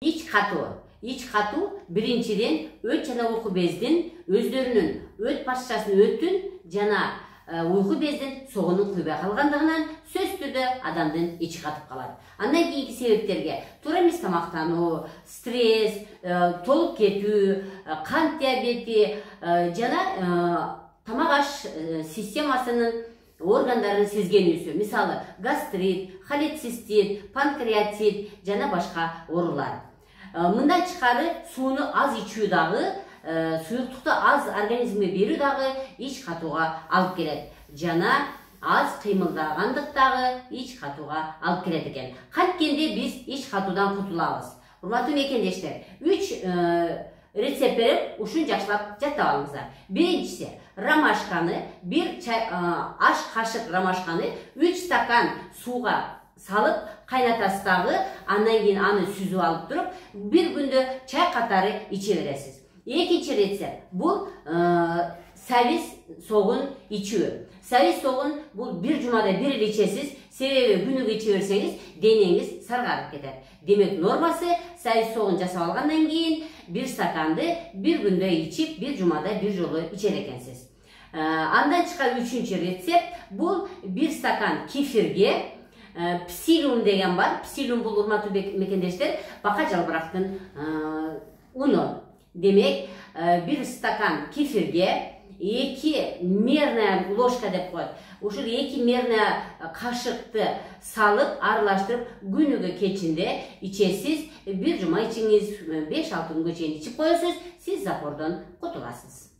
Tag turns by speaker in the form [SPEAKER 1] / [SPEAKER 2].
[SPEAKER 1] İç katı. İç katı birinciden öt jana uyku bezdin özlerinin öt parçasını öttün jana uyku bezdin soğunun kuyba kalgandığından söz türdü adamdın içi katıp kalar. Andan keyinki sebeplerge tuра эмес тамактануу, стресс, толуп кетүү, кант диабети жана тамак аш системасынын органдарын сезгенүүсү, мисалы гастрит, холецистит, панкреатит жана башка оорулар. Мындан чыкары сууну аз ичүү дагы, суюктукту аз организмге берүү дагы ич катууга алып келет. Жана аз кыймылдагандык дагы ич катууга алып келет экен. Канткенде биз ич катуудан кутулабыз. Урматтуу мекендештер, 3 рецепт берип, ушун жакшылап жаттап алыңыздар. Биринчиси, ромашканы, 1 аш кашык ромашканы 3 стакан сууга салып кайнатасыз дагы, андан кийин аны сүзүп алып туруп, бир күндө чай катары иче бересиз. Экинчи рецепт бул сабиз согун ичүү. Сабиз согун бул бир жумада бир эле ичесиз, себеби күнүгө иче берсеңиз денеңиз саргарып кетет. Демек нормасы сабиз согун жасап алгандан кийин бир стаканды бир күндө ичип, бир жумада бир жолу ичер экенсиз. Андан чыккан үчүнчү рецепт бул 1 стакан кефирге псилиум деген бар. Псилиум бул урматтуу мекендештер бака жалбырактын уну. Демек 1 стакан кефирге 2 мерная ложка деп коет. Ушул 2 мерная кашыкты салып, аралаштырып, күнүгө кечинде ичесиз, бир жума ичиңиз, 5-6 күнгө чейин ичип коесуз, сиз запордон кутуласыз.